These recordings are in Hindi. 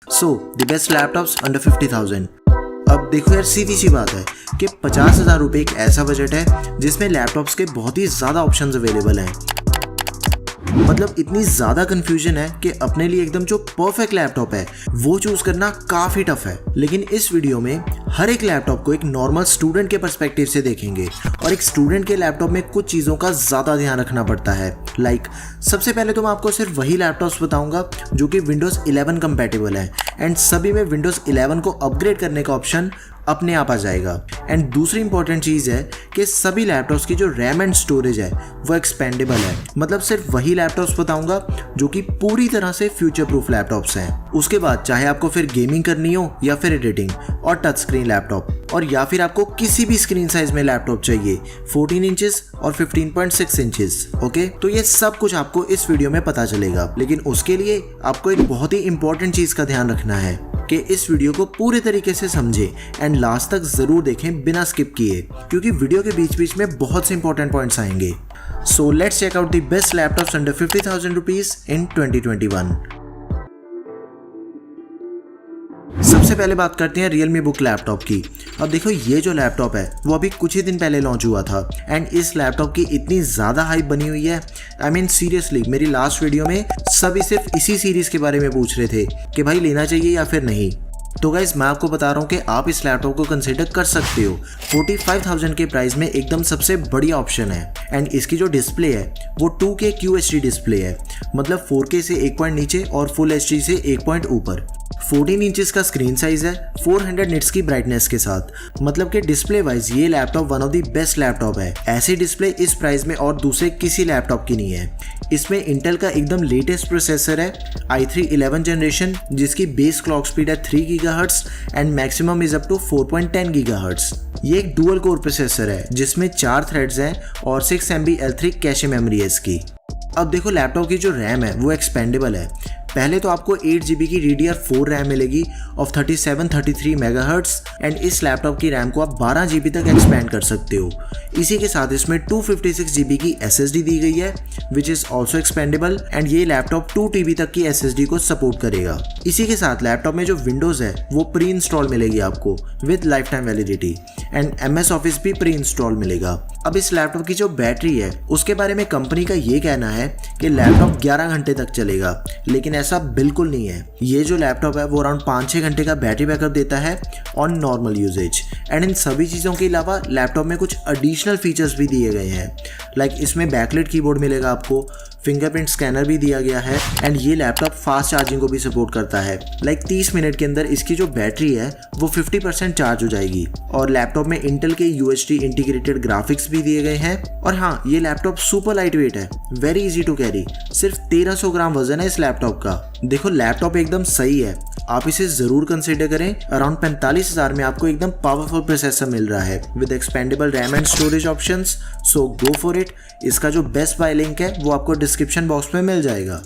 So the best laptops under 50,000। अब देखो यार, सीधी सी बात है कि 50,000 रुपये एक ऐसा बजट है जिसमें लैपटॉप्स के बहुत ही ज़्यादा ऑप्शंस अवेलेबल हैं। मतलब इतनी ज़्यादा कन्फ्यूजन है कि अपने लिए एकदम जो परफेक्ट लैपटॉप है वो चूज़ करना काफ़ी टफ है। लेकिन इस वीडियो में हर एक लैपटॉप को एक नॉर्मल स्टूडेंट के पर्सपेक्टिव से देखेंगे और एक स्टूडेंट के लैपटॉप में कुछ चीज़ों का ज़्यादा ध्यान रखना पड़ता है। सबसे पहले तो मैं आपको सिर्फ वही लैपटॉप्स बताऊंगा जो कि विंडोज़ 11 कंपैटिबल है एंड सभी में विंडोज़ 11 को अपग्रेड करने का ऑप्शन अपने आप आ जाएगा। एंड दूसरी इंपॉर्टेंट चीज़ है कि सभी लैपटॉप्स की जो रैम एंड स्टोरेज है वो एक्सपेंडेबल है। मतलब सिर्फ वही लैपटॉप्स बताऊंगा जो कि पूरी तरह से फ्यूचर प्रूफ लैपटॉप्स हैं। उसके बाद चाहे आपको फिर गेमिंग करनी हो या फिर एडिटिंग और टच स्क्रीन लैपटॉप, और या फिर आपको किसी भी स्क्रीन साइज में लैपटॉप चाहिए 14 इंचेस और 15.6 इंचेस। ओके, तो ये सब कुछ आपको इस वीडियो में पता चलेगा। लेकिन उसके लिए आपको एक बहुत ही इंपॉर्टेंट चीज़ का ध्यान रखना है कि इस वीडियो को पूरे तरीके से समझें एंड लास्ट तक जरूर देखें बिना स्किप किए, क्योंकि वीडियो के बीच बीच में बहुत से इंपॉर्टेंट पॉइंट्स आएंगे। So let's check out the best laptops under 50,000 rupees in 2021। सबसे पहले बात करते हैं Realme Book लैपटॉप की। अब देखो, ये जो लैपटॉप है वो अभी कुछ ही दिन पहले लॉन्च हुआ था एंड इस लैपटॉप की इतनी ज़्यादा हाइप बनी हुई है। आई मीन सीरियसली, मेरी लास्ट वीडियो में सभी सिर्फ इसी सीरीज़ के बारे में पूछ रहे थे कि भाई लेना चाहिए या फिर नहीं। तो गाइज, मैं आपको बता रहा हूँ कि आप इस लैपटॉप को कंसिडर कर सकते हो। 45,000 के प्राइस में एकदम सबसे बढ़िया ऑप्शन है। एंड इसकी जो डिस्प्ले है वो 2K QHD डिस्प्ले है, मतलब 4K से 1 पॉइंट नीचे और फुल HD से 1 पॉइंट ऊपर। 14 इंचेस का स्क्रीन साइज है 400 निट्स की ब्राइटनेस के साथ। मतलब कि डिस्प्ले वाइज ये laptop one of the best laptop है। ऐसी डिस्प्ले इस प्राइस में और दूसरे किसी लैपटॉप की नहीं है। इसमें इंटेल का एकदम लेटेस्ट प्रोसेसर है i3 11 जनरेशन, जिसकी बेस क्लॉक स्पीड है 3 GHz and maximum is up to 4.10 GHz। ये एक डुअल कोर प्रोसेसर है जिसमें 4 थ्रेड्स हैं और 6 MB L3 कैशे मेमोरी है इसकी। अब देखो, लैपटॉप की जो रैम है वो एक्सपेंडेबल है। पहले तो आपको 8 GB की DDR4 रैम मिलेगी ऑफ 3733 MHz एंड इस लैपटॉप की रैम को आप 12 GB तक एक्सपेंड कर सकते हो। इसी के साथ इसमें 256 GB की SSD दी गई है which is also expendable and ये लैपटॉप 2 TB तक की SSD को सपोर्ट करेगा। इसी के साथ लैपटॉप में जो विंडोज़ है वो प्री इंस्टॉल मिलेगी आपको with life time validity and MS office भी प्री इंस्टॉल मिलेगा। अब इस लैपटॉप की जो बैटरी है उसके बारे में कंपनी का ये कहना है कि लैपटॉप 11 घंटे तक चलेगा, लेकिन ऐसा बिल्कुल नहीं है। ये जो लैपटॉप है वो अराउंड 5-6 घंटे का बैटरी बैकअप देता है ऑन नॉर्मल यूजेज। एंड इन सभी चीज़ों के अलावा लैपटॉप में कुछ एडिशनल फीचर्स भी दिए गए हैं। इसमें बैकलाइट कीबोर्ड मिलेगा आपको, फिंगरप्रिंट स्कैनर भी दिया गया है एंड ये लैपटॉप फास्ट चार्जिंग को भी सपोर्ट करता है। 30 मिनट के अंदर इसकी जो बैटरी है वो 50% चार्ज हो जाएगी। और लैपटॉप में इंटेल के UHD इंटीग्रेटेड ग्राफिक्स भी दिए गए हैं। और हाँ, ये लैपटॉप सुपर लाइट वेट है, वेरी इजी टू कैरी। सिर्फ 1300 ग्राम वजन है इस लैपटॉप का। देखो, लैपटॉप एकदम सही है, आप इसे जरूर कंसिडर करें। अराउंड 45,000 में आपको एकदम पावरफुल प्रोसेसर मिल रहा है with expandable RAM and storage options. So go for it. इसका जो बेस्ट बाय लिंक है वो आपको डिस्क्रिप्शन बॉक्स में मिल जाएगा।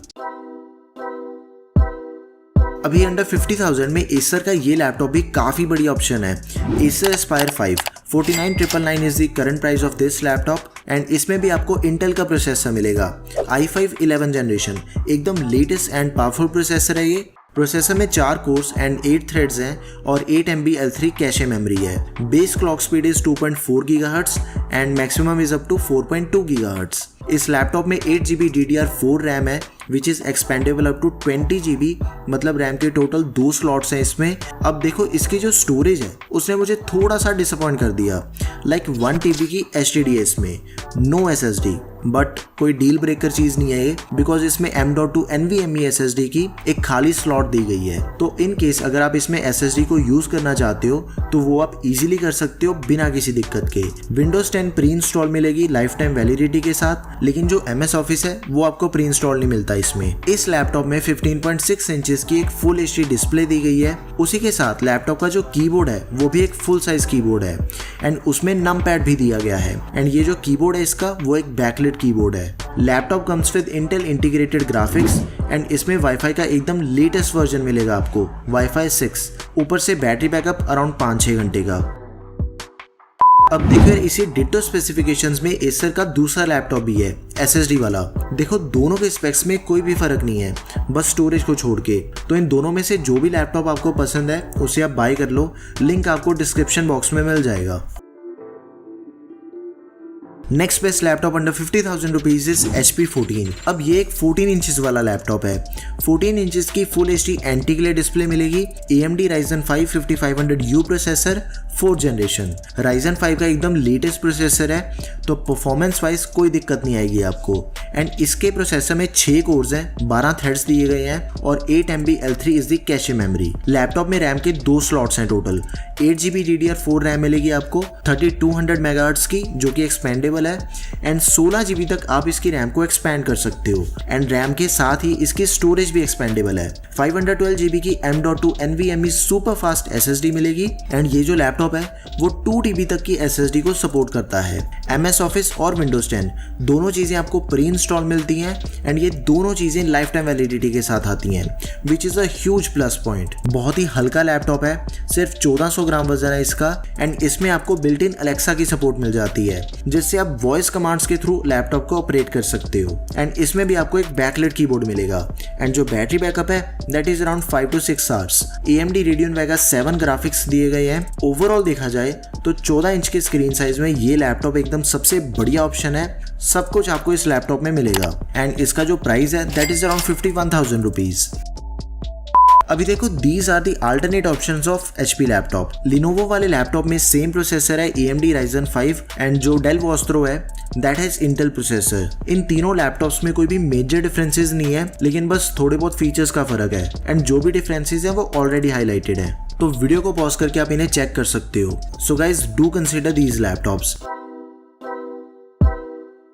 अभी अंडर 50,000 में एसर का ये लैपटॉप भी काफ़ी बड़ी ऑप्शन है। Acer Aspire 5 49,999 is the current price of this laptop and इसमें भी आपको इंटेल का प्रोसेसर मिलेगा i5 11 जनरेशन। एकदम लेटेस्ट एंड पावरफुल प्रोसेसर है ये। प्रोसेसर में 4 कोर्स एंड 8 थ्रेड्स हैं और 8 MB L3 कैशे मेमोरी है। Base clock speed is 2.4 GHz and maximum is up to 4.2 GHz। इस लैपटॉप में 8 GB DDR4 रैम है which is expandable up to 20 GB। मतलब रैम के टोटल 2 स्लॉट्स हैं इसमें। अब देखो, इसकी जो स्टोरेज है उसने मुझे थोड़ा सा डिसअपॉइंट कर दिया। 1 TB की HDD है इसमें, नो SSD। बट कोई डील ब्रेकर चीज़ नहीं है ये, बिकॉज इसमें M.2 NVMe SSD की एक खाली स्लॉट दी गई है। तो इन केस अगर आप इसमें SSD को यूज़ करना चाहते हो तो वो आप इजीली कर सकते हो बिना किसी दिक्कत के। Windows 10 प्री इंस्टॉल मिलेगी लाइफ टाइम वैलिडिटी के साथ, लेकिन जो MS ऑफिस है वो आपको प्री इंस्टॉल नहीं मिलता इसमें। इस लैपटॉप में 15.6 इंचेस की एक फुल HD डिस्प्ले दी गई है। उसी के साथ लैपटॉप का जो कीबोर्ड है वो भी एक फुल साइज कीबोर्ड है एंड उसमें नम पैड भी दिया गया है। एंड ये जो कीबोर्ड है इसका वो एक बैकलाइट कीबोर्ड है। Laptop comes with Intel integrated graphics and इसमें वाईफाई का एकदम लेटेस्ट वर्जन मिलेगा आपको, वाईफाई 6। ऊपर से बैटरी बैकअप अराउंड 5-6 घंटे का। अब देखो इसी डिटो स्पेसिफिकेशंस में एसर का दूसरा लैपटॉप भी है SSD वाला। देखो दोनों के स्पेक्स में कोई भी फर्क नहीं है, बस स्टोरेज को छोड़ के। तो इन दोनों में से जो भी लैपटॉप आपको पसंद है उसे आप बाय कर लो, लिंक आपको डिस्क्रिप्शन बॉक्स में मिल जाएगा। Next best laptop under 50,000 rupees is HP 14। अब ये एक 14 इंचेस वाला लैपटॉप है। 14 इंचेस की full HD anti glare display मिलेगी, AMD Ryzen 5 5500U processor 4th generation. Ryzen 5 का एकदम लेटेस्ट प्रोसेसर है, तो परफॉर्मेंस वाइज कोई दिक्कत नहीं आएगी आपको। एंड इसके प्रोसेसर में 6 कोर्स हैं, 12 थ्रेड्स दिए गए हैं और 8 MB L3 is the cache memory. Laptop में रैम के 2 स्लॉट्स हैं टोटल। 8 GB DDR4 रैम मिलेगी आपको 3200 MHz की, जो कि एक्सपेंडेबल है। एंड 16 GB तक आप इसकी रैम को एक्सपैंड कर सकते हो। एंड रैम के साथ ही इसकी स्टोरेज भी एक्सपेंडेबल है। 512 GB की M.2 NVMe super fast SSD मिलेगी। एंड ये जो लैपटॉप है वो 2 TB तक की SSD को सपोर्ट करता है। MS Office और Windows 10 दोनों चीजें आपको प्री इंस्टॉल मिलती हैं। एंड ये दोनों चीजें लाइफ टाइम वैलिडिटी के साथ आती हैं, which is a huge plus point. बहुत ही हल्का लैपटॉप है, सिर्फ 1400 ग्राम वजन है इसका। एंड इसमें आपको बिल्ट इन Alexa की सपोर्ट मिल जाती है, जिससे आप वॉइस कमांड्स के थ्रू लैपटॉप को ऑपरेट कर सकते हो। एंड इसमें भी आपको एक बैकलाइट कीबोर्ड मिलेगा। एंड जो बैटरी बैकअप है that is around 5 to 6 hours. AMD Radeon Vega 7 graphics दिए गए हैं। ओवरऑल देखा जाए तो 14 इंच के स्क्रीन साइज में ये लैपटॉप एकदम सबसे बढ़िया ऑप्शन है। सब कुछ आपको इस लैपटॉप में मिलेगा। एंड इसका जो प्राइस है दैट इज अराउंड 51,000 रुपीज। अभी देखो these are the alternate options of HP laptop. Lenovo वाले लैपटॉप में सेम प्रोसेसर है AMD Ryzen 5 एंड जो Dell Vostro है दैट हैज इंटेल प्रोसेसर। इन तीनों लैपटॉप्स में कोई भी मेजर डिफरेंसेस नहीं है, लेकिन बस थोड़े बहुत फीचर्स का फर्क है। एंड जो भी डिफरेंसेस हैं वो ऑलरेडी हाईलाइटेड है, तो वीडियो को पॉज करके आप इन्हें चेक कर सकते हो। So guys do consider these laptops.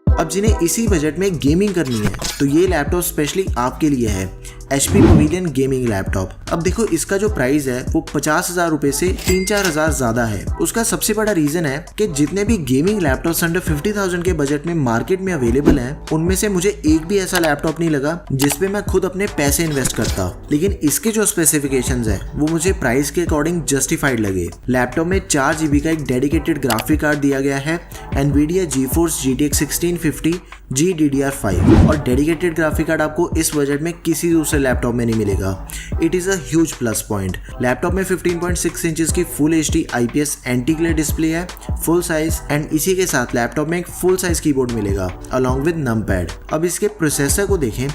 अब जिन्हें इसी बजट में गेमिंग करनी है तो ये लैपटॉप स्पेशली आपके लिए है, HP Pavilion गेमिंग लैपटॉप। अब देखो इसका जो प्राइस है वो 50,000 रुपए से 3-4 हजार ज्यादा है। उसका सबसे बड़ा रीजन है कि जितने भी गेमिंग लैपटॉप्स अंडर 50,000 के बजट में मार्केट में अवेलेबल हैं, उनमें से मुझे एक भी ऐसा लैपटॉप नहीं लगा जिसपे मैं खुद अपने पैसे इन्वेस्ट करता। लेकिन इसके जो स्पेसिफिकेशंस है वो मुझे प्राइस के अकॉर्डिंग जस्टिफाइड लगे। लैपटॉप में 4 GB का एक डेडिकेटेड ग्राफिक कार्ड दिया गया है, Nvidia GeForce GTX 1650 GDDR5, और डेडिकेटेड ग्राफिक कार्ड आपको इस बजट में किसी दूसरे लैपटॉप में नहीं मिलेगा। It is a huge plus point. Laptop में 15.6 इंचेस की full HD IPS anti glare display है, फुल साइज। एंड इसी के साथ लैपटॉप में एक फुल साइज कीबोर्ड मिलेगा अलॉन्ग विद नमपैड। अब इसके प्रोसेसर को देखें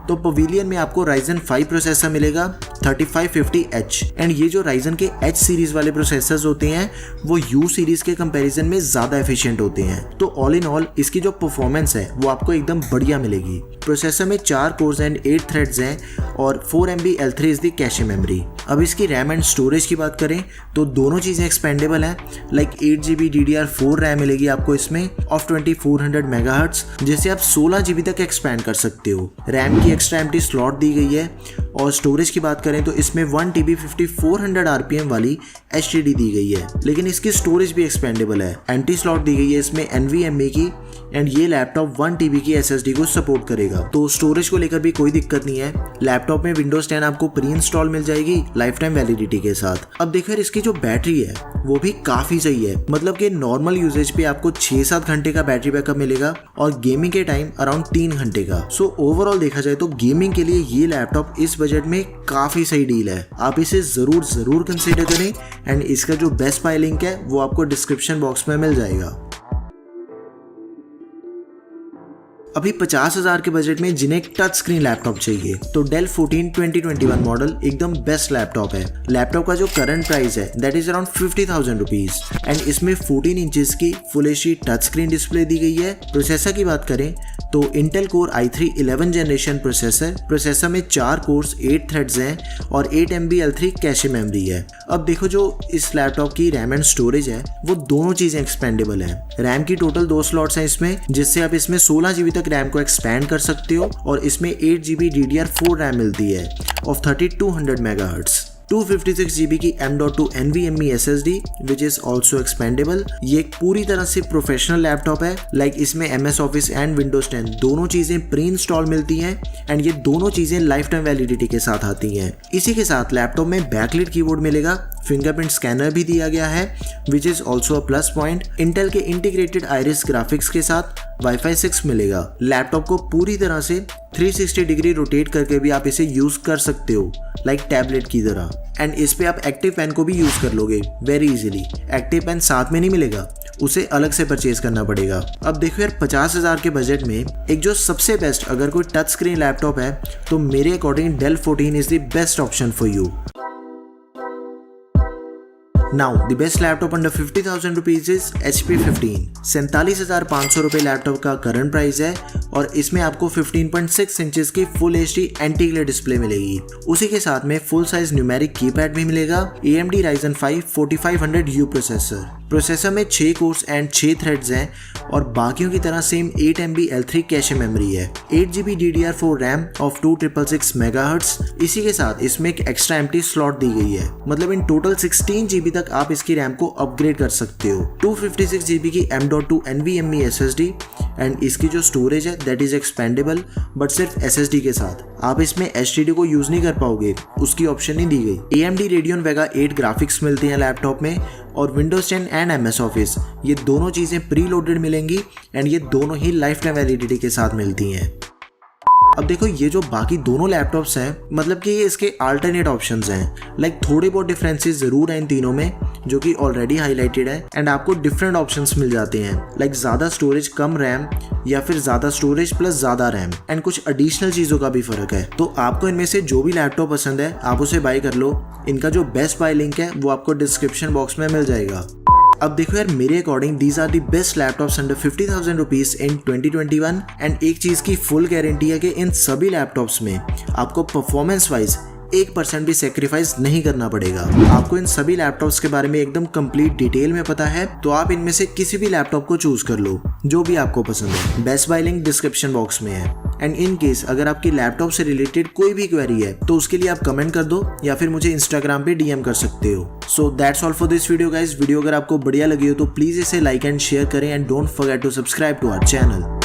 तो पवेलियन में आपको Ryzen 5 प्रोसेसर मिलेगा 3550H। एंड ये जो Ryzen के H सीरीज वाले प्रोसेसर्स होते हैं वो U सीरीज के कंपैरिजन में ज़्यादा एफिशिएंट होते हैं। तो ऑल इन ऑल इसकी जो परफॉर्मेंस है वो आपको एकदम बढ़िया मिलेगी। प्रोसेसर में 4 कोर्स एंड 8 थ्रेड्स हैं और 4 MB L3 is the cache memory. अब इसकी रैम एंड स्टोरेज की बात करें तो दोनों चीज़ें एक्सपेंडेबल हैं। लाइक 8 GB DDR4 रैम मिलेगी आपको इसमें ऑफ 2400 MHz, जिसे आप 16 GB तक एक्सपैंड कर सकते हो। रैम की एक्स्ट्रा एम्प्टी स्लॉट दी गई है। और स्टोरेज की बात करें तो इसमें 1 TB 5400 RPM वाली HDD दी गई है, लेकिन इसकी स्टोरेज भी एक्सपेंडेबल है। एम्प्टी स्लॉट दी गई है इसमें NVMe की। एंड ये लैपटॉप 1 TB की SSD को सपोर्ट करेगा, तो स्टोरेज को लेकर भी कोई दिक्कत नहीं है। लैपटॉप में Windows 10 आपको प्री इंस्टॉल मिल जाएगी लाइफ टाइम वैलिडिटी के साथ। अब देखो इसकी जो बैटरी है वो भी काफी सही है, मतलब कि नॉर्मल यूजेज पे आपको 6-7 घंटे का बैटरी बैकअप मिलेगा और गेमिंग के टाइम अराउंड 3 घंटे का। सो ओवरऑल देखा जाए तो गेमिंग के लिए ये लैपटॉप इस बजट में काफी सही डील है। आप इसे जरूर कंसीडर करें। एंड इसका जो बेस्ट बाय लिंक है वो आपको डिस्क्रिप्शन बॉक्स में मिल जाएगा। अभी 50,000 के बजट में जिन्हें एक टच स्क्रीन लैपटॉप चाहिए तो Dell 14 2021 मॉडल एकदम बेस्ट लैपटॉप है। लैपटॉप का जो करंट प्राइस है that is around 50,000 rupees. And इसमें 14 इंचेस की full HD touch screen display दी गई है। प्रोसेसर की बात करें तो Intel Core i3 11 generation processor में 4 कोर्स 8 थ्रेड्स हैं और 8 MB L3 कैशे मेमोरी है। अब देखो जो इस लैपटॉप की रैम एंड स्टोरेज है वो दोनों चीजें एक्सपेंडेबल है। रैम की टोटल 2 स्लॉट्स हैं इसमें, जिससे आप इसमें 16 GB तक रैम को एक्सपैंड कर सकते हो। और इसमें 8 GB DDR4 रैम मिलती है ऑफ 3200 MHz। 256 GB की M.2 NVMe SSD which is also expendable. ये एक पूरी तरह से प्रोफेशनल लैपटॉप है। लाइक इसमें MS Office एंड Windows 10 दोनों चीजें प्री इंस्टॉल मिलती हैं। एंड ये दोनों चीजें लाइफ टाइम वैलिडिटी के साथ आती हैं। इसी के साथ लैपटॉप में बैकलाइट कीबोर्ड मिलेगा फिंगरप्रिंट स्कैनर भी दिया गया है which is also a plus point. Intel के इंटीग्रेटेड आइरिस ग्राफिक्स के साथ वाईफाई 6 मिलेगा। लैपटॉप को पूरी तरह से 360 डिग्री रोटेट करके भी आप इसे यूज कर सकते हो लाइक टैबलेट की तरह। एंड इस पे आप एक्टिव पेन को भी यूज कर लोगे वेरी इजीली। एक्टिव पेन साथ में नहीं मिलेगा, उसे अलग से परचेज करना पड़ेगा। अब देखो यार 50,000 के बजट में एक जो सबसे बेस्ट अगर कोई टच स्क्रीन लैपटॉप है तो मेरे according Dell 14 is the best option for you. Now, the best laptop under 50,000 rupees is HP 15। 47,500 रुपये लैपटॉप का करंट प्राइस है और इसमें आपको 15.6 इंचेस की full HD anti glare display मिलेगी। उसी के साथ में फुल साइज न्यूमेरिक कीपैड भी मिलेगा। AMD Ryzen 5 4500U प्रोसेसर में 6 कोर्स एंड 6 थ्रेड्स हैं और बाकियों की तरह same 8 MB L3 cache memory है। 8 GB DDR4 RAM of 2666 MHz। इसी के साथ इसमें एक एक्स्ट्रा एम्प्टी स्लॉट दी गई है, मतलब इन टोटल 16 GB तक आप इसकी रैम को अपग्रेड कर सकते हो। 256 GB की M.2 NVMe SSD एंड इसकी जो स्टोरेज है दैट इज एक्सपेंडेबल बट सिर्फ SSD के साथ। आप इसमें HDD को यूज नहीं कर पाओगे, उसकी ऑप्शन नहीं दी गई। AMD Radeon Vega 8 ग्राफिक्स मिलती हैं लैपटॉप में और Windows 10 एंड MS Office ये दोनों चीजें प्री लोडेड मिलेंगी एंड ये दोनों ही लाइफ टाइम वैलिडिटी के साथ मिलती हैं। अब देखो ये जो बाकी दोनों लैपटॉप्स हैं मतलब कि ये इसके अल्टरनेट ऑप्शंस हैं। लाइक थोड़े बहुत डिफरेंसेस जरूर हैं इन तीनों में जो कि ऑलरेडी हाईलाइटेड है एंड आपको डिफरेंट ऑप्शंस मिल जाते हैं लाइक ज्यादा स्टोरेज कम रैम या फिर ज्यादा स्टोरेज प्लस ज्यादा रैम एंड कुछ एडिशनल चीजों का भी फर्क है। तो आपको इनमें से जो भी लैपटॉप पसंद है आप उसे बाय कर लो। इनका जो बेस्ट बाय लिंक है वो आपको डिस्क्रिप्शन बॉक्स में मिल जाएगा। अब देखो यार मेरे according these are the best laptops under 50,000 rupees in 2021 and एक चीज की फुल गारंटी है कि इन सभी लैपटॉप्स में आपको परफॉर्मेंस वाइज 1% भी सेक्रीफाइस नहीं करना पड़ेगा। आपको इन सभी लैपटॉप्स के बारे में एकदम कंप्लीट डिटेल में पता है तो आप इनमें से किसी भी लैपटॉप को चूज कर लो जो भी आपको पसंद है। Best bye link description box में है एंड इन केस अगर आपकी लैपटॉप से रिलेटेड कोई भी क्वेरी है तो उसके लिए आप कमेंट कर दो या फिर मुझे इंस्टाग्राम पे DM कर सकते हो। So that's all for this video guys. Video अगर आपको बढ़िया लगी हो तो प्लीज इसे लाइक एंड शेयर करें and don't forget to subscribe to our channel.